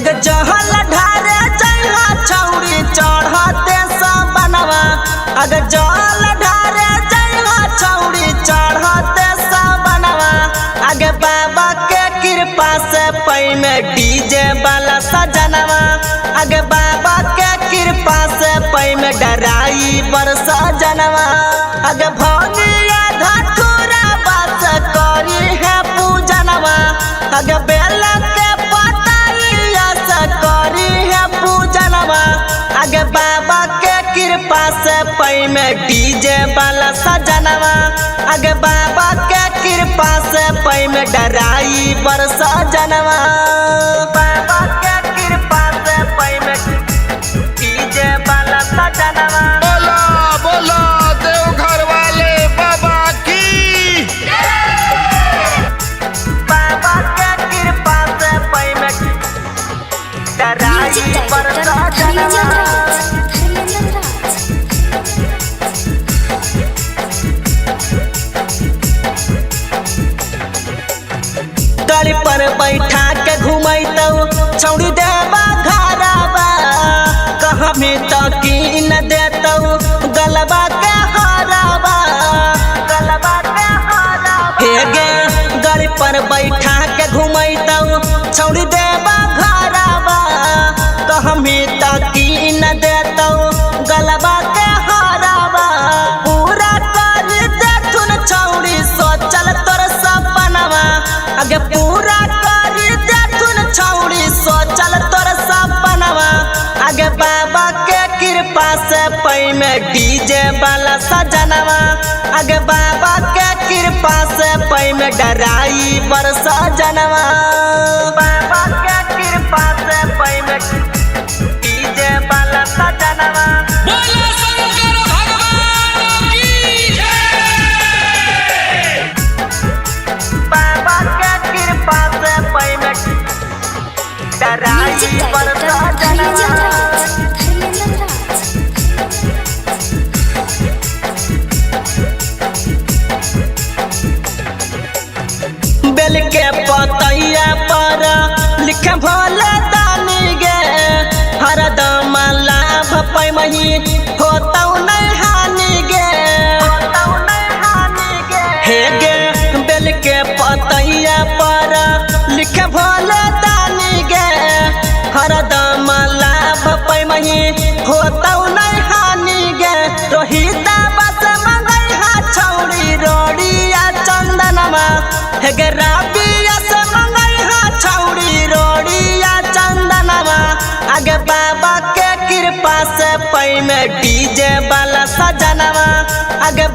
अगर जहल ढारे जइहा छौड़ी चढ़ते सबनवा अगर जहल ढारे जइहा छौड़ी चढ़ते सबनवा आगे बाबा के कृपा से पै में डीजे वाला सजनवा आगे बाबा के कृपा से पै में डराई बर सजनवा आगे भौनिया धतूरा बात करी है पूजनवा आगे बेला के पताइया से करी है पूजनवा आगे बाबा के कृपा से पै में डीजे वाला सजनवा आगे बाबा के कृपा से पै में डराई बर सजनवा बाबा के कृपा से पै में डीजे वाला सजनवा बोला बोला देवघर वाले बाबा की बाबा के कृपा से पै में डराई बर सजनवा गाड़ी पर बैठा के घुमैतौ छौड़ी देवा घरवा कहाँ में तो कीन देतौ गलबा के हरवा गलबा के हरवा हे गे गाड़ी पर बैठा के घुमैतौ छौड़ी देवा घरवा कहाँ में तो कीन देतौ गलबा के हरवा पूरा कर देथुन छौड़ी सोचल तोर सपनवा आगे पूरा कर देथुन छौड़ी सोचल तोर सपनवा आगे बाबा के कृपा से पै में डीजे वाला सजनवा आगे बाबा के कृपा से पै में डराई बर सजनवा बाबा के कृपा से पै में डीजे वाला सजनवा बोलो शंकर भगवान की जय। बाबा के कृपा से पै में डराई बर सजनवा बेल के पतैया पर लिखे भोले दानी गे हरदम लाभ पै मही होतौ नहीं हानि गे हे गे बेल के पतैया पर लिखे भोले दानी गे हरदम लाभ पै मही होतौ नहीं हानि गे रोहिता बस मंगैहा छौड़ी रोड़िया चंदनमा हे गे राबिया से मंगैहा छौड़ी रोड़िया चंदनमा आगे बाबा के कृपा से पै में डीजे वाला सजनवा आगे